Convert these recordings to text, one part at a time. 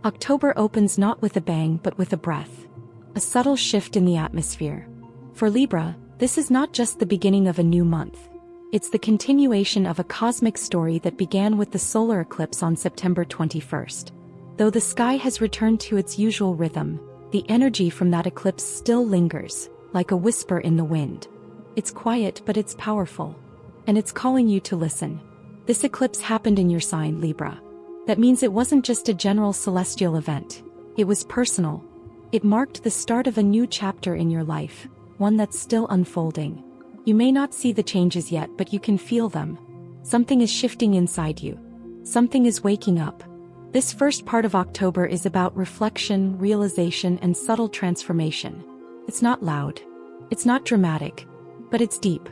October opens not with a bang but with a breath. A subtle shift in the atmosphere. For Libra, this is not just the beginning of a new month. It's the continuation of a cosmic story that began with the solar eclipse on September 21st. Though the sky has returned to its usual rhythm, the energy from that eclipse still lingers, like a whisper in the wind. It's quiet but it's powerful. And it's calling you to listen. This eclipse happened in your sign, Libra. That means it wasn't just a general celestial event. It was personal. It marked the start of a new chapter in your life, one that's still unfolding. You may not see the changes yet, but you can feel them. Something is shifting inside you. Something is waking up. This first part of October is about reflection, realization, and subtle transformation. It's not loud. It's not dramatic. But it's deep.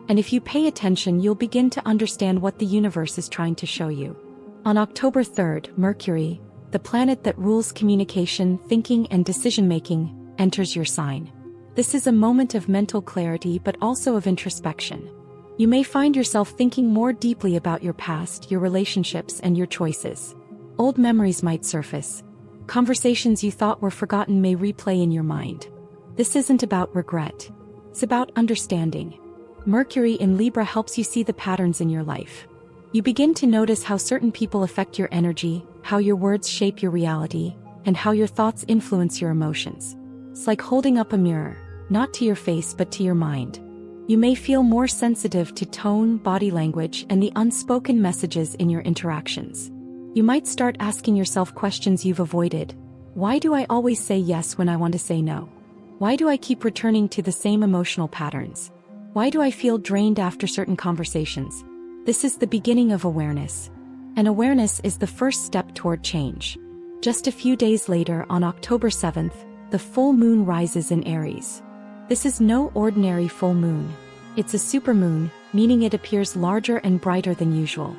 And if you pay attention, you'll begin to understand what the universe is trying to show you. On October 3rd, Mercury, the planet that rules communication, thinking, and decision-making, enters your sign. This is a moment of mental clarity but also of introspection. You may find yourself thinking more deeply about your past, your relationships, and your choices. Old memories might surface. Conversations you thought were forgotten may replay in your mind. This isn't about regret. It's about understanding. Mercury in Libra helps you see the patterns in your life. You begin to notice how certain people affect your energy, how your words shape your reality, and how your thoughts influence your emotions. It's like holding up a mirror, not to your face but to your mind. You may feel more sensitive to tone, body language, and the unspoken messages in your interactions. You might start asking yourself questions you've avoided. Why do I always say yes when I want to say no? Why do I keep returning to the same emotional patterns? Why do I feel drained after certain conversations? This is the beginning of awareness. And awareness is the first step toward change. Just a few days later, on October 7th, the full moon rises in Aries. This is no ordinary full moon. It's a supermoon, meaning it appears larger and brighter than usual.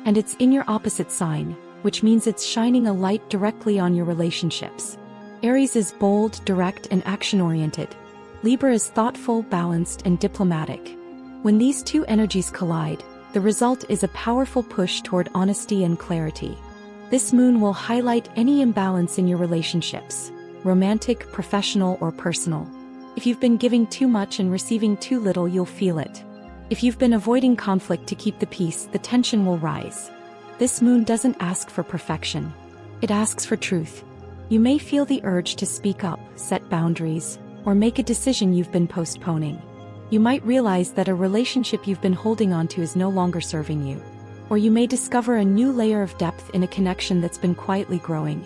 And it's in your opposite sign, which means it's shining a light directly on your relationships. Aries is bold, direct, and action-oriented. Libra is thoughtful, balanced, and diplomatic. When these two energies collide, the result is a powerful push toward honesty and clarity. This moon will highlight any imbalance in your relationships, romantic, professional, or personal. If you've been giving too much and receiving too little, you'll feel it. If you've been avoiding conflict to keep the peace, the tension will rise. This moon doesn't ask for perfection. It asks for truth. You may feel the urge to speak up, set boundaries, or make a decision you've been postponing. You might realize that a relationship you've been holding on to is no longer serving you. Or you may discover a new layer of depth in a connection that's been quietly growing.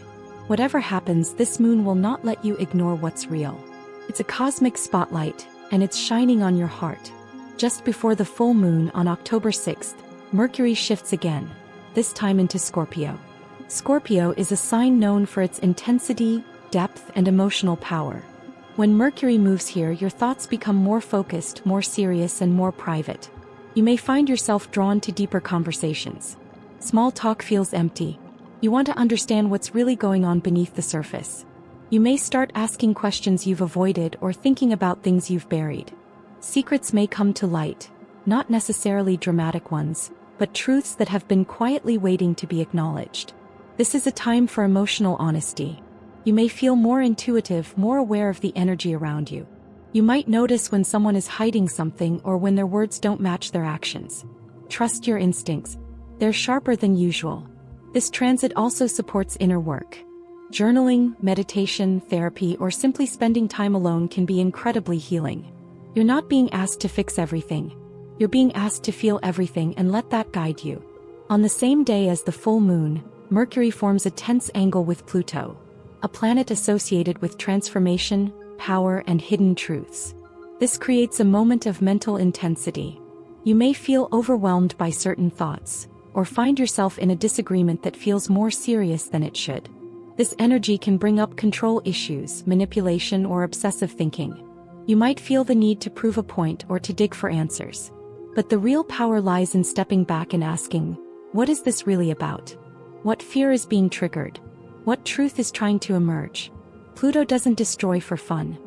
Whatever happens, this moon will not let you ignore what's real. It's a cosmic spotlight, and it's shining on your heart. Just before the full moon on October 6th, Mercury shifts again, this time into Scorpio. Scorpio is a sign known for its intensity, depth, and emotional power. When Mercury moves here, your thoughts become more focused, more serious, and more private. You may find yourself drawn to deeper conversations. Small talk feels empty. You want to understand what's really going on beneath the surface. You may start asking questions you've avoided or thinking about things you've buried. Secrets may come to light, not necessarily dramatic ones, but truths that have been quietly waiting to be acknowledged. This is a time for emotional honesty. You may feel more intuitive, more aware of the energy around you. You might notice when someone is hiding something or when their words don't match their actions. Trust your instincts. They're sharper than usual. This transit also supports inner work. Journaling, meditation, therapy, or simply spending time alone can be incredibly healing. You're not being asked to fix everything. You're being asked to feel everything and let that guide you. On the same day as the full moon, Mercury forms a tense angle with Pluto, a planet associated with transformation, power, and hidden truths. This creates a moment of mental intensity. You may feel overwhelmed by certain thoughts, or find yourself in a disagreement that feels more serious than it should. This energy can bring up control issues, manipulation, or obsessive thinking. You might feel the need to prove a point or to dig for answers. But the real power lies in stepping back and asking, what is this really about? What fear is being triggered? What truth is trying to emerge? Pluto doesn't destroy for fun.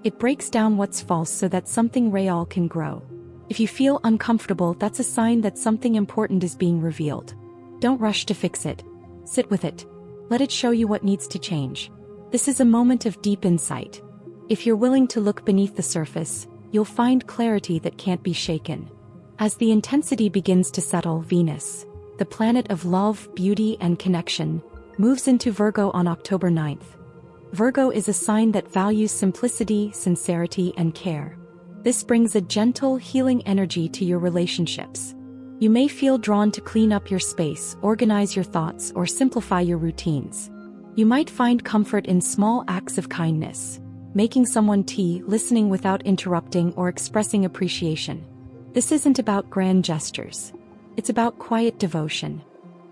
It breaks down what's false so that something real can grow. If you feel uncomfortable, that's a sign that something important is being revealed. Don't rush to fix it. Sit with it. Let it show you what needs to change. This is a moment of deep insight. If you're willing to look beneath the surface, you'll find clarity that can't be shaken. As the intensity begins to settle, Venus, the planet of love, beauty, and connection, moves into Virgo on October 9th. Virgo is a sign that values simplicity, sincerity, and care. This brings a gentle, healing energy to your relationships. You may feel drawn to clean up your space, organize your thoughts, or simplify your routines. You might find comfort in small acts of kindness, making someone tea, listening without interrupting, or expressing appreciation. This isn't about grand gestures. It's about quiet devotion.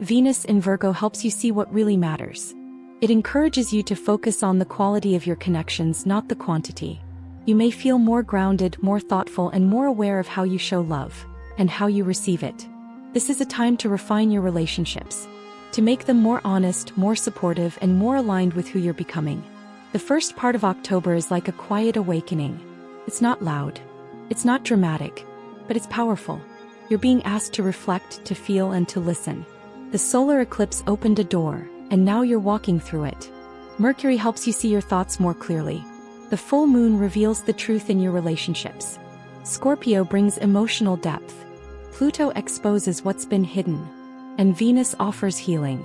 Venus in Virgo helps you see what really matters. It encourages you to focus on the quality of your connections, not the quantity. You may feel more grounded, more thoughtful, and more aware of how you show love and how you receive it. This is a time to refine your relationships, to make them more honest, more supportive, and more aligned with who you're becoming. The first part of October is like a quiet awakening. It's not loud. It's not dramatic, but it's powerful. You're being asked to reflect, to feel, and to listen. The solar eclipse opened a door, and now you're walking through it. Mercury helps you see your thoughts more clearly. The full moon reveals the truth in your relationships. Scorpio brings emotional depth. Pluto exposes what's been hidden. And Venus offers healing.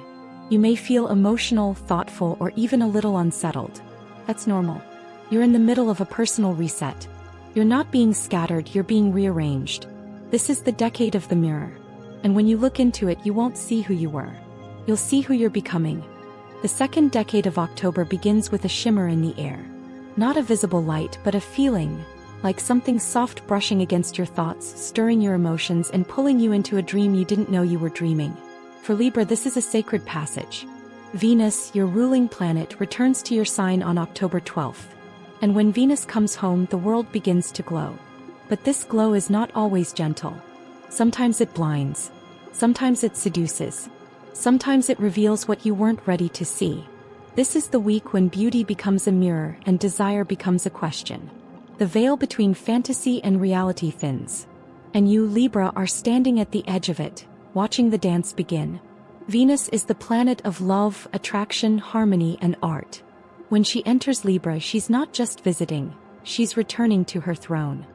You may feel emotional, thoughtful, or even a little unsettled. That's normal. You're in the middle of a personal reset. You're not being scattered, you're being rearranged. This is the decade of the mirror. And when you look into it, you won't see who you were. You'll see who you're becoming. The second decade of October begins with a shimmer in the air. Not a visible light, but a feeling, like something soft brushing against your thoughts, stirring your emotions, and pulling you into a dream you didn't know you were dreaming. For Libra, this is a sacred passage. Venus, your ruling planet, returns to your sign on October 12th. And when Venus comes home, the world begins to glow. But this glow is not always gentle. Sometimes it blinds. Sometimes it seduces. Sometimes it reveals what you weren't ready to see. This is the week when beauty becomes a mirror and desire becomes a question. The veil between fantasy and reality thins. And you, Libra, are standing at the edge of it, watching the dance begin. Venus is the planet of love, attraction, harmony, and art. When she enters Libra, she's not just visiting, she's returning to her throne.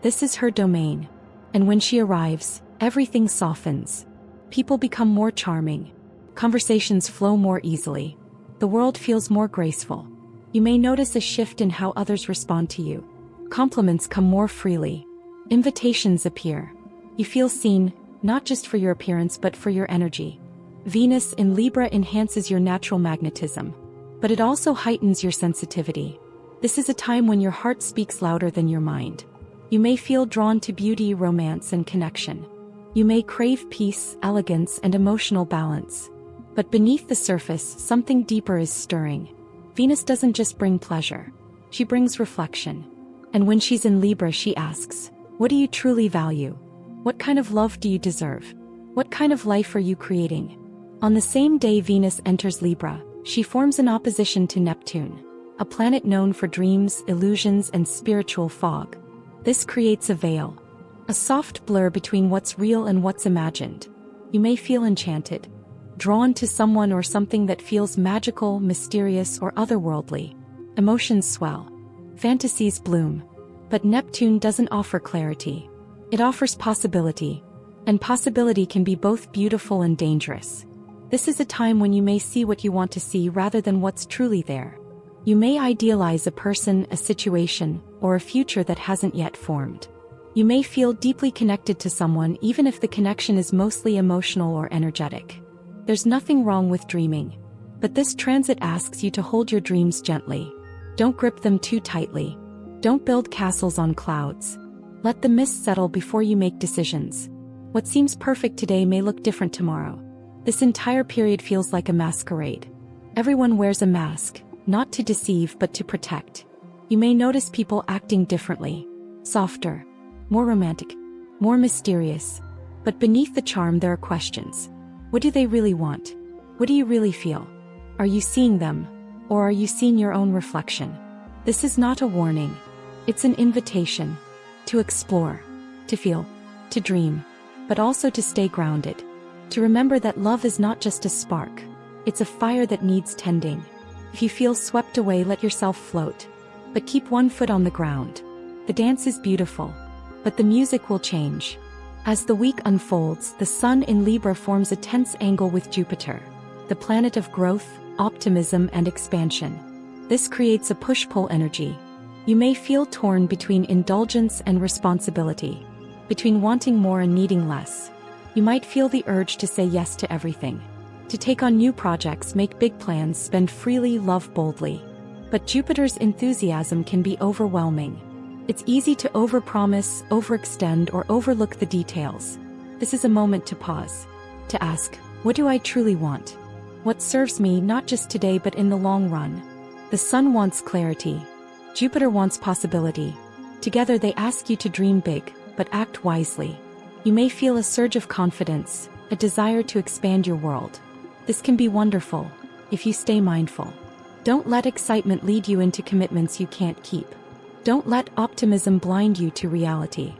This is her domain. And when she arrives, everything softens. People become more charming. Conversations flow more easily. The world feels more graceful. You may notice a shift in how others respond to you. Compliments come more freely. Invitations appear. You feel seen, not just for your appearance but for your energy. Venus in Libra enhances your natural magnetism, but it also heightens your sensitivity. This is a time when your heart speaks louder than your mind. You may feel drawn to beauty, romance, and connection. You may crave peace, elegance, and emotional balance. But beneath the surface, something deeper is stirring. Venus doesn't just bring pleasure. She brings reflection. And when she's in Libra, she asks, what do you truly value? What kind of love do you deserve? What kind of life are you creating? On the same day Venus enters Libra, she forms an opposition to Neptune, a planet known for dreams, illusions, and spiritual fog. This creates a veil, a soft blur between what's real and what's imagined. You may feel enchanted, drawn to someone or something that feels magical, mysterious, or otherworldly. Emotions swell. Fantasies bloom. But Neptune doesn't offer clarity. It offers possibility. And possibility can be both beautiful and dangerous. This is a time when you may see what you want to see rather than what's truly there. You may idealize a person, a situation, or a future that hasn't yet formed. You may feel deeply connected to someone even if the connection is mostly emotional or energetic. There's nothing wrong with dreaming. But this transit asks you to hold your dreams gently. Don't grip them too tightly. Don't build castles on clouds. Let the mist settle before you make decisions. What seems perfect today may look different tomorrow. This entire period feels like a masquerade. Everyone wears a mask, not to deceive but to protect. You may notice people acting differently, softer, more romantic, more mysterious. But beneath the charm there are questions. What do they really want? What do you really feel? Are you seeing them? Or are you seeing your own reflection? This is not a warning. It's an invitation to explore, to feel, to dream, but also to stay grounded. To remember that love is not just a spark. It's a fire that needs tending. If you feel swept away, let yourself float. But keep one foot on the ground. The dance is beautiful, but the music will change. As the week unfolds, the Sun in Libra forms a tense angle with Jupiter, the planet of growth, optimism, and expansion. This creates a push-pull energy. You may feel torn between indulgence and responsibility, between wanting more and needing less. You might feel the urge to say yes to everything, to take on new projects, make big plans, spend freely, love boldly. But Jupiter's enthusiasm can be overwhelming. It's easy to overpromise, overextend, or overlook the details. This is a moment to pause, to ask, what do I truly want? What serves me not just today but in the long run? The Sun wants clarity. Jupiter wants possibility. Together they ask you to dream big, but act wisely. You may feel a surge of confidence, a desire to expand your world. This can be wonderful, if you stay mindful. Don't let excitement lead you into commitments you can't keep. Don't let optimism blind you to reality.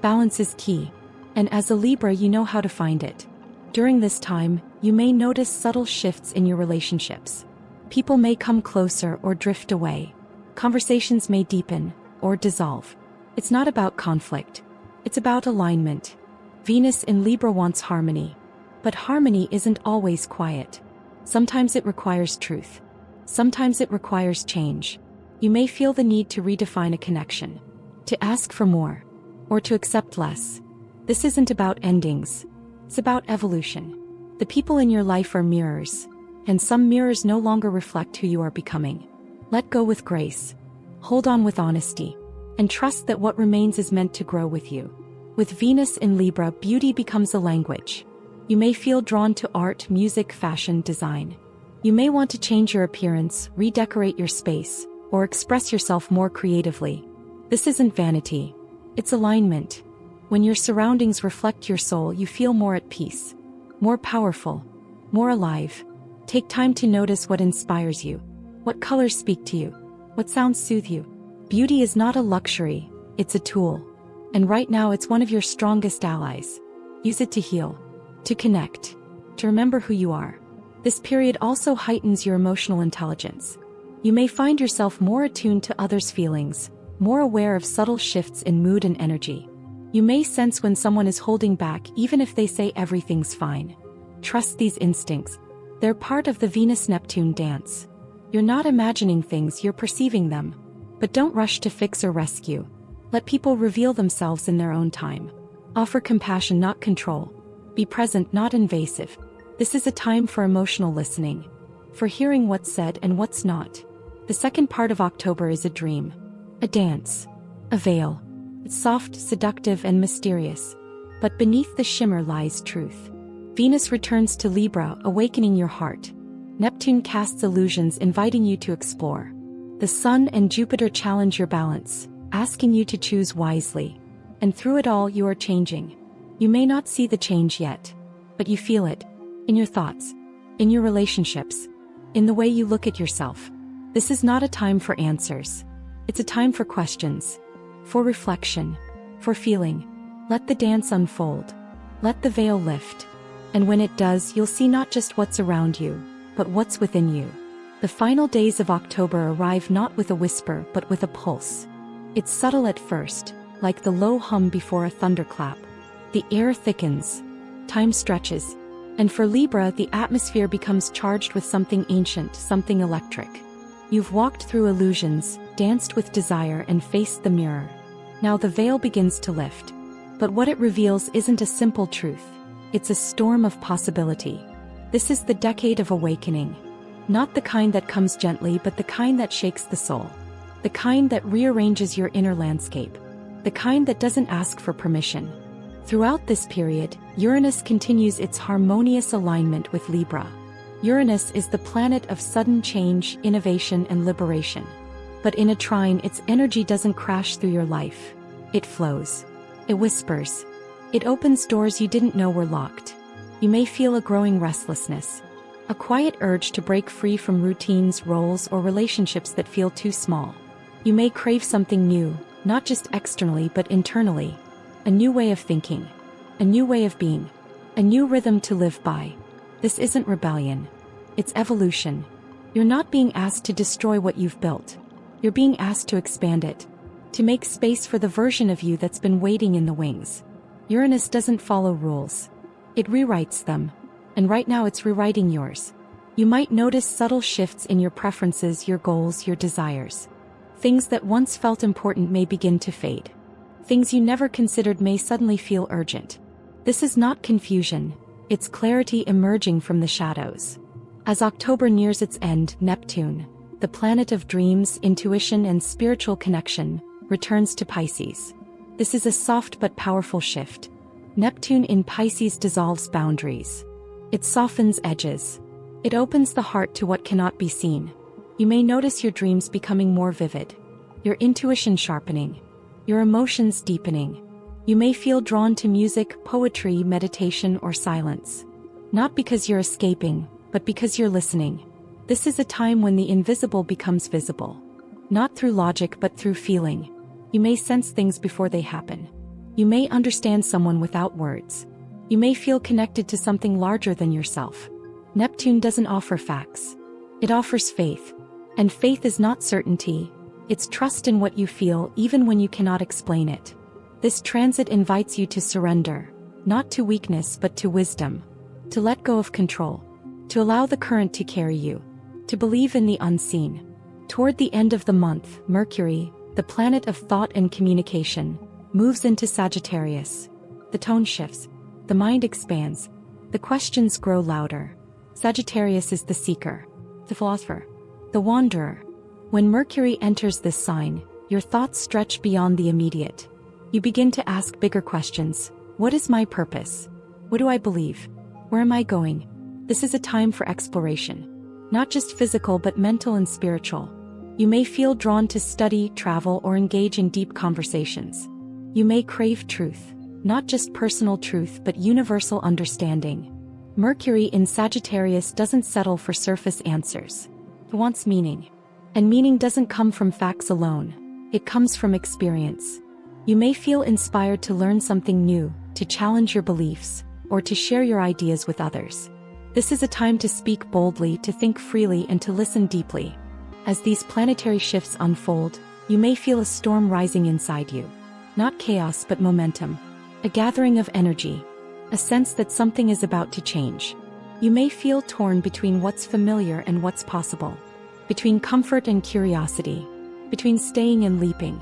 Balance is key, and as a Libra you know how to find it. During this time, you may notice subtle shifts in your relationships. People may come closer or drift away. Conversations may deepen or dissolve. It's not about conflict. It's about alignment. Venus in Libra wants harmony. But harmony isn't always quiet. Sometimes it requires truth. Sometimes it requires change. You may feel the need to redefine a connection, to ask for more, or to accept less. This isn't about endings. It's about evolution. The people in your life are mirrors, and some mirrors no longer reflect who you are becoming. Let go with grace. Hold on with honesty, and trust that what remains is meant to grow with you. With Venus in Libra, beauty becomes a language. You may feel drawn to art, music, fashion, design. You may want to change your appearance, redecorate your space, or express yourself more creatively. This isn't vanity. It's alignment. When your surroundings reflect your soul, you feel more at peace, more powerful, more alive. Take time to notice what inspires you, what colors speak to you, what sounds soothe you. Beauty is not a luxury, it's a tool. And right now it's one of your strongest allies. Use it to heal, to connect, to remember who you are. This period also heightens your emotional intelligence. You may find yourself more attuned to others' feelings, more aware of subtle shifts in mood and energy. You may sense when someone is holding back even if they say everything's fine. Trust these instincts. They're part of the Venus-Neptune dance. You're not imagining things, you're perceiving them. But don't rush to fix or rescue. Let people reveal themselves in their own time. Offer compassion, not control. Be present, not invasive. This is a time for emotional listening, for hearing what's said and what's not. The second part of October is a dream, a dance, a veil. It's soft, seductive, and mysterious. But beneath the shimmer lies truth. Venus returns to Libra, awakening your heart. Neptune casts illusions, inviting you to explore. The Sun and Jupiter challenge your balance, asking you to choose wisely. And through it all, you are changing. You may not see the change yet, but you feel it. In your thoughts, in your relationships, in the way you look at yourself. This is not a time for answers. It's a time for questions, for reflection, for feeling. Let the dance unfold. Let the veil lift. And when it does, you'll see not just what's around you, but what's within you. The final days of October arrive not with a whisper, but with a pulse. It's subtle at first, like the low hum before a thunderclap. The air thickens, time stretches, and for Libra, the atmosphere becomes charged with something ancient, something electric. You've walked through illusions, danced with desire, and faced the mirror. Now the veil begins to lift. But what it reveals isn't a simple truth. It's a storm of possibility. This is the decade of awakening. Not the kind that comes gently, but the kind that shakes the soul. The kind that rearranges your inner landscape. The kind that doesn't ask for permission. Throughout this period, Uranus continues its harmonious alignment with Libra. Uranus is the planet of sudden change, innovation, and liberation. But in a trine, its energy doesn't crash through your life. It flows. It whispers. It opens doors you didn't know were locked. You may feel a growing restlessness, a quiet urge to break free from routines, roles, or relationships that feel too small. You may crave something new, not just externally but internally. A new way of thinking, a new way of being, a new rhythm to live by. This isn't rebellion. it's evolution. You're not being asked to destroy what you've built. You're being asked to expand it, to make space for the version of you that's been waiting in the wings. Uranus doesn't follow rules. It rewrites them. And right now it's rewriting yours. You might notice subtle shifts in your preferences, your goals, your desires. Things that once felt important may begin to fade. Things you never considered may suddenly feel urgent. This is not confusion. It's clarity emerging from the shadows. As October nears its end, Neptune, the planet of dreams, intuition, and spiritual connection, returns to Pisces. This is a soft but powerful shift. Neptune in Pisces dissolves boundaries. It softens edges. It opens the heart to what cannot be seen. You may notice your dreams becoming more vivid, your intuition sharpening, your emotions deepening. You may feel drawn to music, poetry, meditation, or silence. Not because you're escaping, but because you're listening. This is a time when the invisible becomes visible. Not through logic but through feeling. You may sense things before they happen. You may understand someone without words. You may feel connected to something larger than yourself. Neptune doesn't offer facts. It offers faith. And faith is not certainty. It's trust in what you feel even when you cannot explain it. This transit invites you to surrender, not to weakness but to wisdom. To let go of control. To allow the current to carry you. To believe in the unseen. Toward the end of the month, Mercury, the planet of thought and communication, moves into Sagittarius. The tone shifts. The mind expands. The questions grow louder. Sagittarius is the seeker, the philosopher, the wanderer. When Mercury enters this sign, your thoughts stretch beyond the immediate. You begin to ask bigger questions. What is my purpose? What do I believe? Where am I going? This is a time for exploration. Not just physical but mental and spiritual. You may feel drawn to study, travel, or engage in deep conversations. You may crave truth, not just personal truth but universal understanding. Mercury in Sagittarius doesn't settle for surface answers. It wants meaning. And meaning doesn't come from facts alone. It comes from experience. You may feel inspired to learn something new, to challenge your beliefs, or to share your ideas with others. This is a time to speak boldly, to think freely, and to listen deeply. As these planetary shifts unfold, you may feel a storm rising inside you. Not chaos but momentum. A gathering of energy. A sense that something is about to change. You may feel torn between what's familiar and what's possible. Between comfort and curiosity. Between staying and leaping.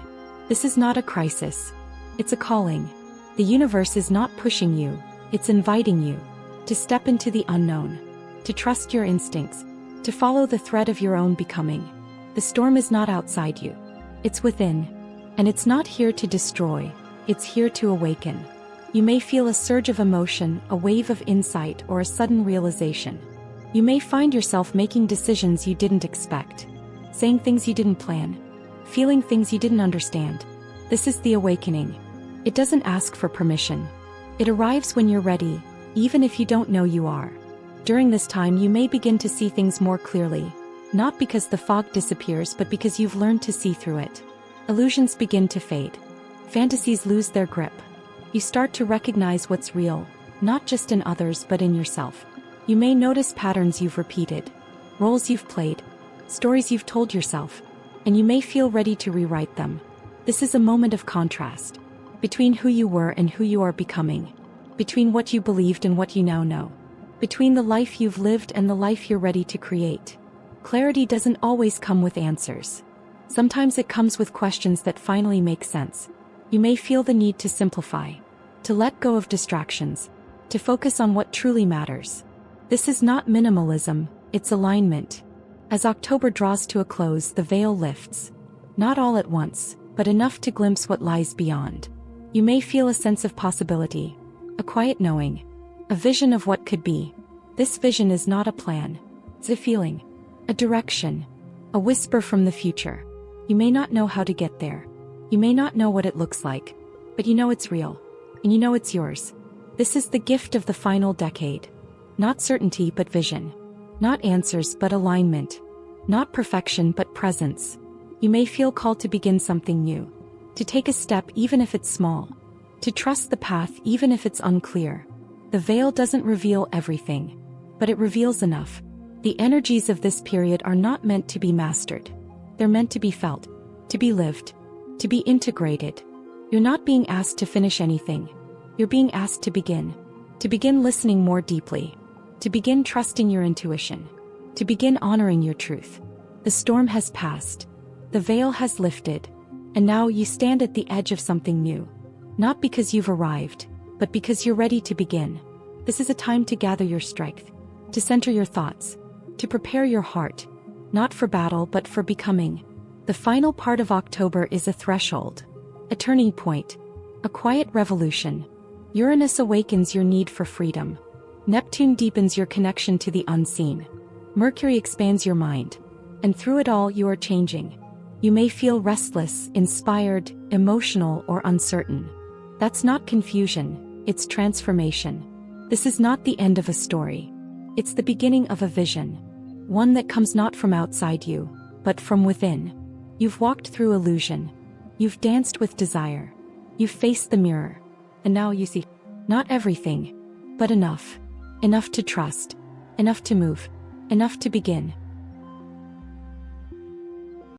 This is not a crisis. It's a calling. The universe is not pushing you, it's inviting you. To step into the unknown. To trust your instincts. To follow the thread of your own becoming. The storm is not outside you. It's within. And it's not here to destroy. It's here to awaken. You may feel a surge of emotion, a wave of insight, or a sudden realization. You may find yourself making decisions you didn't expect. Saying things you didn't plan. Feeling things you didn't understand. This is the awakening. It doesn't ask for permission. It arrives when you're ready, even if you don't know you are. During this time you may begin to see things more clearly, not because the fog disappears but because you've learned to see through it. Illusions begin to fade. Fantasies lose their grip. You start to recognize what's real, not just in others but in yourself. You may notice patterns you've repeated, roles you've played, stories you've told yourself, and you may feel ready to rewrite them. This is a moment of contrast. Between who you were and who you are becoming. Between what you believed and what you now know. Between the life you've lived and the life you're ready to create. Clarity doesn't always come with answers. Sometimes it comes with questions that finally make sense. You may feel the need to simplify. To let go of distractions. To focus on what truly matters. This is not minimalism, it's alignment. As October draws to a close, the veil lifts. Not all at once, but enough to glimpse what lies beyond. You may feel a sense of possibility. A quiet knowing. A vision of what could be. This vision is not a plan. It's a feeling. A direction. A whisper from the future. You may not know how to get there. You may not know what it looks like. But you know it's real. And you know it's yours. This is the gift of the final decade. Not certainty but vision. Not answers but alignment. Not perfection but presence. You may feel called to begin something new. To take a step even if it's small. To trust the path even if it's unclear. The veil doesn't reveal everything. But it reveals enough. The energies of this period are not meant to be mastered. They're meant to be felt, to be lived, to be integrated. You're not being asked to finish anything. You're being asked to begin listening more deeply, to begin trusting your intuition, to begin honoring your truth. The storm has passed, the veil has lifted, and now you stand at the edge of something new. Not because you've arrived, but because you're ready to begin. This is a time to gather your strength, to center your thoughts, to prepare your heart, not for battle but for becoming. The final part of October is a threshold, a turning point, a quiet revolution. Uranus awakens your need for freedom. Neptune deepens your connection to the unseen. Mercury expands your mind. And through it all you are changing. You may feel restless, inspired, emotional, or uncertain. That's not confusion, it's transformation. This is not the end of a story. It's the beginning of a vision. One that comes not from outside you, but from within. You've walked through illusion. You've danced with desire. You've faced the mirror. And now you see, not everything, but enough. Enough to trust. Enough to move. Enough to begin.